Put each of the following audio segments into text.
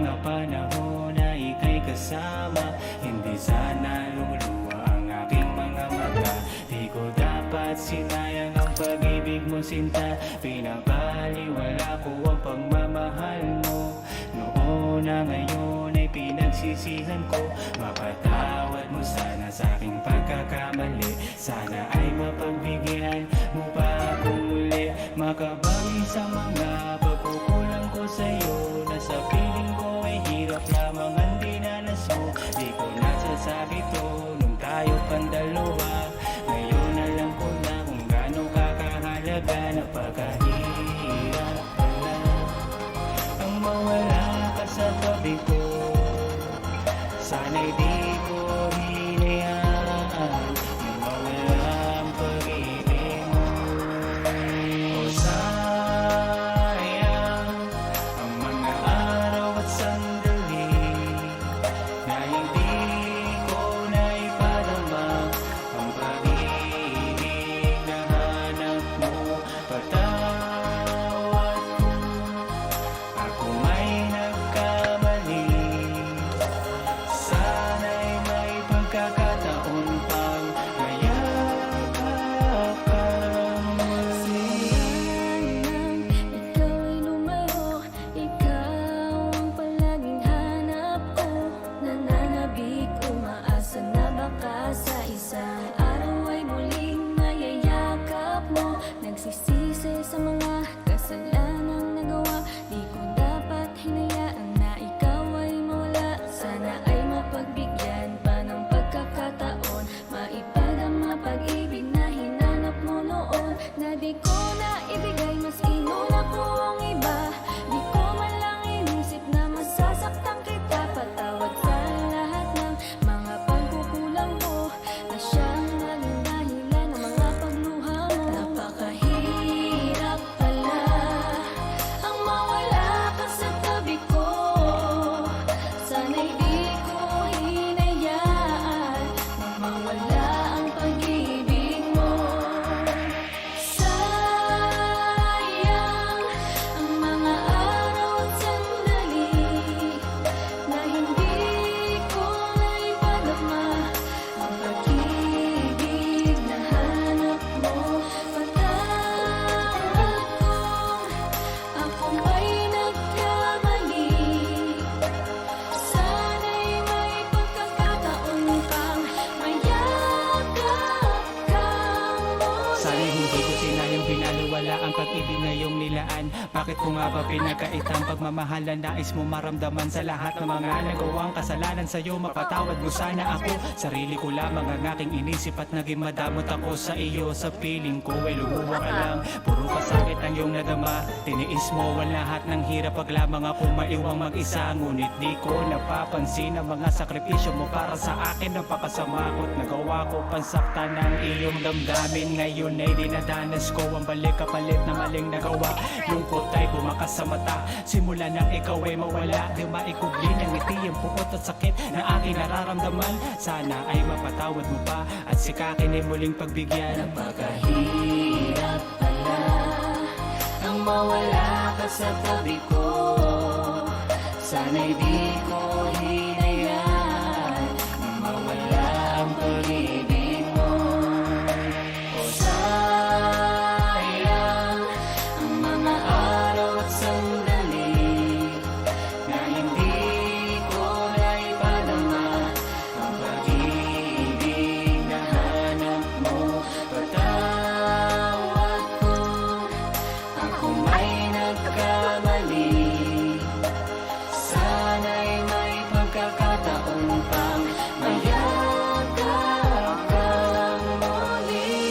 mga panahon na ika'y kasama, hindi sana luluwa ang aking mga mata. Di ko dapat sinayang ang pag-ibig mo, sinta. Pinapaliwala ko ang pagmamahal mo. Noon na ngayon ay pinagsisihan ko. Mapatawad mo sana sa aking pagkakamali. Sana ay mapagbigyan mo pa ako muli. Makabawi sa mga pagkukulang ko sa'yo, na sa piling ko ay hirap lamang ang dinanas mo. Di ko nasasabi to nung tayo pang dalawa. Ngayon alam ko na kung gaano kakahalaga. Napakahirap pala ang mawala ka sa tabi ko. Sana'y di ko hinayaan mawala ang pag-ibig mo. O sayang ang mga araw at sandali na hindi ko naipadama ang pag-ibig na hanap mo. Patawad ko, ako may nagkamali. Sana'y may pagkakataon pang mayakap kang muli. Ikaw ay lumayo, ikaw ang palaging hanap ko. Nananabik, umaasa na baka sa isang araw ay muling mayayakap mo. Nagsisisi sa mga kasalanang nagawa, di ko dapat hinayaan na ikaw ay mawala. Sana ay mapagbigyan pa ng pagkakataon, maipadama pag-ibig na hinanap mo noon, na di ko na ibigay, mas inuna ko ang iba. Di ko man lang inisip na masasaktan kita. Patawad sa lahat ng mga pagkukulang mo, na siyang naging dahilan ng mga pagluha mo. Napakahirap pala ang mawala ka sa tabi ko. Sana'y di ko hinayaan na mawala ang pag-ibig mo. Sayang ang mga araw at sandali na hindi ko naipadama ang pag-ibig na hanap mo. Patawad ko, ako may nagkamali. Sana'y may pagkakataon pang mayakap kang muli. Sana'y hindi ko sinayang binaliwala ang pag-ibig na iyong nilaan. Bakit ko nga ba pinagkaitang pagmamahalan? Nais mo maramdaman sa lahat ng mga nagawang kasalanan sa'yo. Mapatawad mo sana ako. Sarili ko lamang ang aking inisip at naging madamot ako sa iyo. Sa piling ko ay lumuwa ka lang. Puro kasakit ang iyong nadama. Tiniis mo ang lahat ng hirap pag lamang ako maiwang mag-isa. Ngunit di ko napapansin ang mga sakripisyo mo para sa akin. Napakasama ko't nagawa ko pansaktan ng iyong damdamin. Ngayon ay dinadanas ko ang balik kapalit na maling nagawa. Lungkot ay bumakas sa mata. Simula nang ikaw ay mawala, di maikubli ng ngiti ang puot at sakit na aking nararamdaman. Sana ay mapatawad mo pa at sikakin ay muling pagbigyan. Napakahirap pala ang mawala ka sa tabi ko. Sana'y di ko hinayaan na mawala ang pag-ibig mo. O sayang ang mga araw at sandali na hindi ko naipadama ang pag-ibig na hanap mo. Patawad ko, ako may nagkamali. Sana'y may pagkakataon pang mayakap kang muli.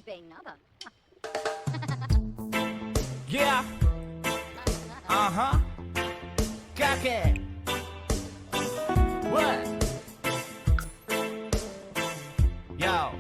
Bang nada. Yeah. Uh-huh. Kake. What? Yo.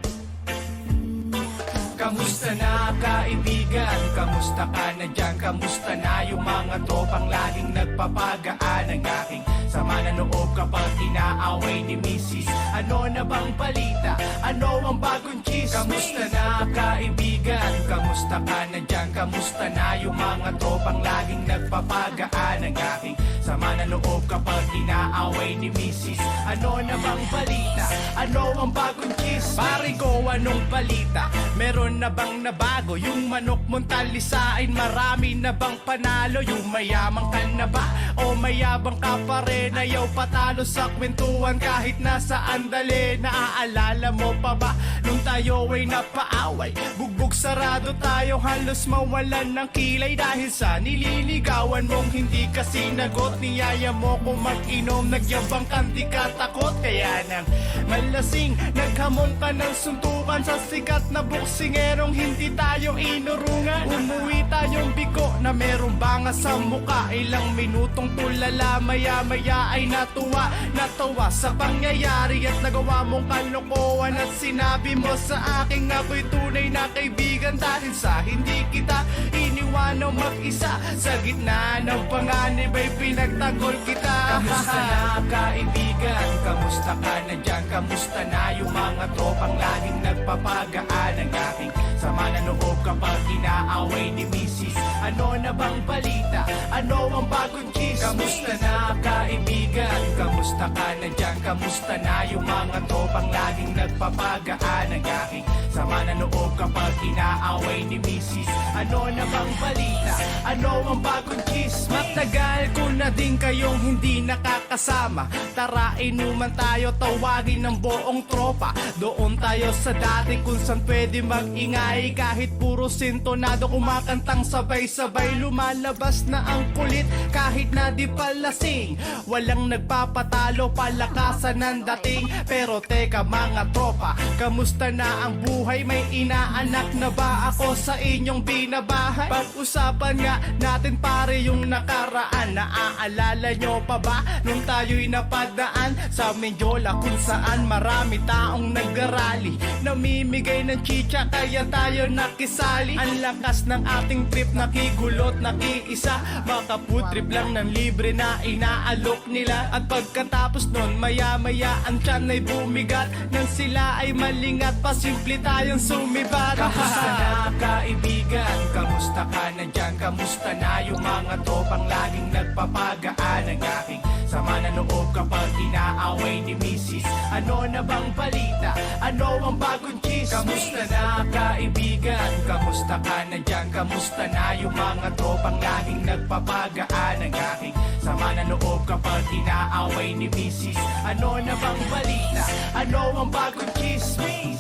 Kamusta na kaibigan? Kamusta ka na dyan? Kamusta na yung mga tropang laging nagpapagaan ng aking sama na loob kapag inaaway ni Mrs. Ano na bang balita? Ano ang bagong chismis? Kamusta na kaibigan? Kamusta ka na dyan? Kamusta na yung mga tropang laging nagpapagaan ng aking sama na loob kapag inaaway ni Mrs. Ano na bang balita? Ano ang bagong chismis? Pare ko, anong balita? Meron na bang nabago? Yung manok mong talisain, marami na bang panalo? Yung mayamang ka na ba? O mayabang ka pa rin? Ayaw patalo sa kwentuhan kahit nasaan dali. Naaalala mo pa ba? Nung tayo ay napaaway, bugbog sarado tayo, halos mawalan ng kilay dahil sa nililigawan mong hindi ka sinagot. Niyaya mo ko mag-inom, nagyabang kang di ka takot. Kaya nang malasing, naghamon ka ng suntukan sa sikat na buksingerong hindi tayo inurungan. Umuwi tayong bigo na merong banga sa muka. Ilang minutong tulala, maya-maya ay natawa sa pangyayari at nagawa mong kalokohan. At sinabi mo sa akin ako'y tunay na kaibigan dahil sa hindi kita iniwanang mag-isa. Sa gitna ng panganib ay pinagtanggol kita. Kamusta na kaibigan? Kamusta ka na dyan? Kamusta na yung mga tropang laging nagpapagaan ng aking sama na loob kapag inaaway ni Mrs. Ano na bang balita? Ano ang bagong chismis? Kamusta na kaibigan? Kamusta ka na dyan? Kamusta na yung mga tropang laging nagpapagaan ng aking sama na loob kapag inaaway ni Mrs. Ano na bang balita? Ano ang bagong chismis? Matagal ko na din kayong hindi nakakasama. Tara inuman tayo, tawagin ng buong tropa. Doon tayo sa dati kung saan pwede mag-ingay. Kahit puro sintonado kumakantang sabay-sabay. Lumalabas na ang kulit kahit na di palasing. Walang nagpapatalo, palakasan ng dating. Pero teka mga tropa, kamusta na ang buhay? May inaanak na ba ako sa inyong binabahay? Pag-usapan nga natin pare yung nakaraan. Naaalala nyo pa ba nung tayo'y napadaan sa Menjola kung saan marami taong nag-rally, namimigay ng chicha kaya tayo nakisali. Ang lakas ng ating trip, nakigulot, nakiisa. Makafood trip lang ng libre na inaalok nila. At pagkatapos nun, maya-maya ang tiyan ay bumigat. Nang sila ay malingat, pasimple tayong sumibat. Kamusta na kaibigan? Kamusta ka na dyan? Kamusta na yung mga tropang laging nagpapagaan ng aking sama na loob kapag inaaway ni Mrs. Ano na bang balita? Ano ang bagong chismis? Kamusta na kaibigan? Kamusta ka na dyan? Kamusta na yung mga tropang laging nagpapagaan ng aking sama na loob kapag inaaway ni Mrs. Ano na bang balita? Ano ang bagong chismis?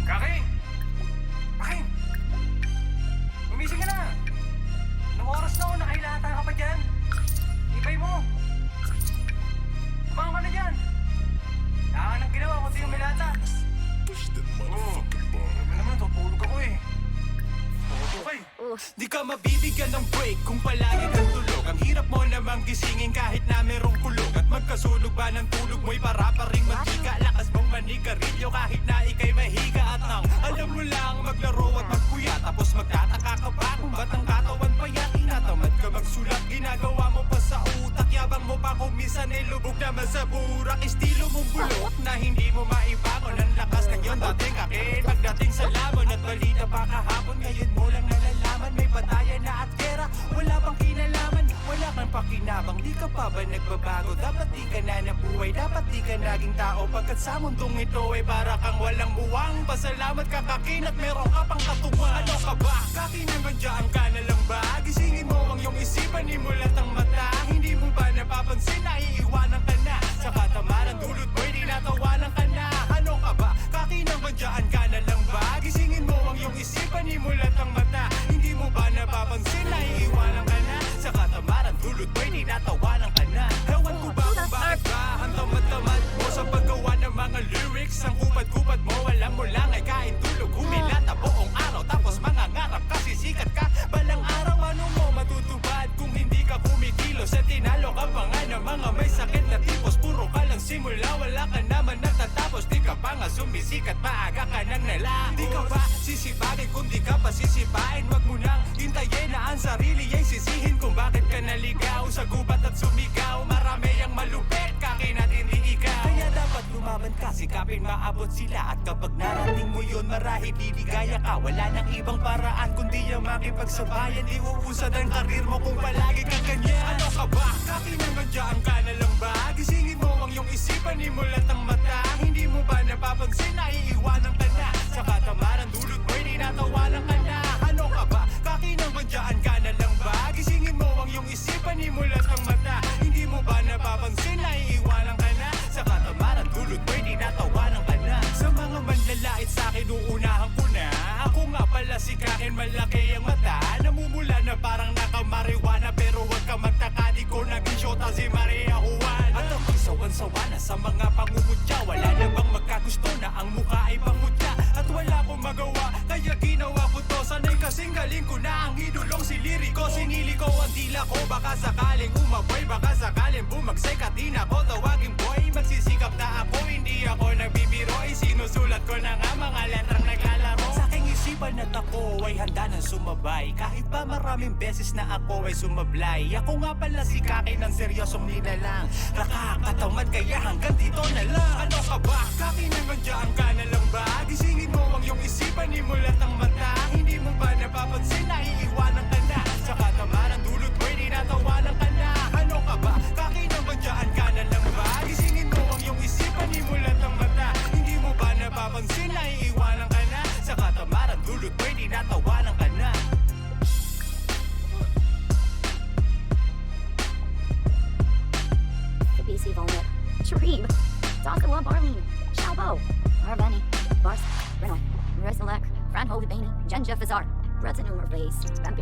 Kaking! Kaking! Gumising ka na! Anong oras na? Nakahilata ka pa dyan? Ibay mo! Kumain ka na dyan! Nakakanang ginawa ko sa'yo may lata! Oo! Ano naman, tutulog ako eh! Okay. Di ka mabibigyan ng break kung palagi kang tulog. Ang hirap mo namang gisingin kahit na merong kulog. At magkasulog ba ng tulog mo'y para pa ring mantika. Lakas mong manigarilyo kahit na ikay mahiga. At nang alam mo lang maglaro at magkuya. Tapos magtataka ka pa kung ba't ang katawan pa yan. Tinatamad ka magsulat, ginagawa mo pa sa utak. Yabang mo pa kung minsan ay lubog naman sa burak. Estilo mong bulok na hindi mo maibangon. Ang lakas ng yun dating kakin. Pagdating sa lamon at balita pa kahapon. Ngayon mo lang nalalaman may batayan na at gera. Wala bang kinalaman, wala kang pakinabang. Di ka pa ba nagbabago? Dapat di ka na nabuhay, dapat di ka naging tao. Pagkat sa mundong ito ay para kang walang buwang. Pasalamat ka kakin at meron ka pang katuwang. Ano ka ba? Kakin naman dyan ka na lang ba? Gisingin mo ang iyong isip Panimulat ang mata, hindi mo ba napapansin na iiwanan ka na? Sa katamaran dulot mo'y tinatawanan ka na. Ano ka ba? Kakinabandyan ka na lang ba? Gisingin mo ang iyong isip, panimulat ang mata. Hindi mo ba napapansin na iiwanan ka na? Sa katamaran dulot mo'y tinatawanan ka na. Ewan ko ba kung bakit ba ang tamad-tamad mo sa paggawa ng mga lyrics? Ang kupad-kupad mo, alam mo lang ay kain tulog. Humilata buong araw tapos mangangarap kasi sikat ka. Balang araw ano mo matutupad kung hindi ka kumikilos? At tinalo ka pa nga ng mga may sakit na tipos. Puro ka lang simula, wala ka naman natatapos. Di ka pa nga sumisikat, maaga ka nang nalakos. Di ka ba sisipagin kung di ka pa sisipain? Wag mo nang hintayin na ang sarili ay sisihin kung bakit ka naligaw sa gubat at sumigaw. Marami ang malupit, kakin at hindi ikaw. Kaya dapat lumaban ka, sikapin maabot sila. At kapag narating mo yun, marahil liligaya ka. Wala nang ibang paraan kundi ang makipagsabayan. Di uusad ang karir mo kung palagi kang ganyan. Ano ka ba? Kakinabandyan ka na lang ba? Gisingin mo ang iyong isipan, imulat ang mata. Hindi mo ba napapansin na iiwanan ka na? Sa katamaran dulot mo'y tinatawanan ka na. Ano ka ba? Kakinabandyan ka na lang ba? Gisingin mo ang iyong isipan, imulat ang mata. Hindi mo ba napapansin na iiwanan ka na? Sa katamaran dulot mo'y tinatawanan ka na. Sa mga manlalait sa'kin uunahan ko na. Ako nga pala si Kakin, malaki ang mata. Namumula na parang nakamariwana. Pero huwag ka magtaka, di ko naging shota si Maria Juan. At ang sawan-sawa na sa mga pangungutya. Wala na bang magkagusto na ang mukha ay pangutya? At wala akong magawa, kaya ginawa ko to. Sanay kasing galing ko na ang idolong si Lirico. Sinili ko ang dila ko, baka sakaling umaboy. Baka sakaling bumagsik at di na ko tawagin boy. Magsisikap na ako, hindi ako nagbibiro. Sinusulat ko na nga mga letrang naglalaro. Sa aking isipan at ako ay handa ng sumabay. Kahit pa maraming beses na ako ay sumablay. Ako nga pala si Kakin ng seryosong ninalang. Nakakatamad kaya hanggang dito na lang. Ano ka ba? Kakinabandyan ka na lang ba? Gisingin mo ang iyong isipan, imulat ang mata. Hindi mo ba napapansin na iiwanan ka na? Sa katamaran dulot mo'y tinatawanan ka na. Ano ka ba? Kakinabandyan ka na lang ba? Gisingin mo ang iyong isipan, imulat ang mata. Hindi mo ba napapansin na iiwanan ka na? Sa katamaran dulot mo'y tinatawanan ka na. BC Volnet, Sharib, Joshua Barlene, Shalbo, Arvani, Bars, Renoy, Reselek, Franho Vibani, Genja Fazar, Retinum Base, Vampi.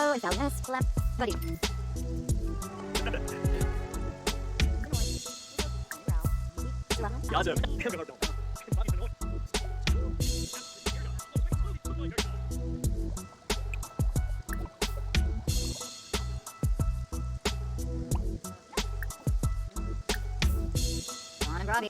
Oh, I found this flap, buddy. On and Robbie.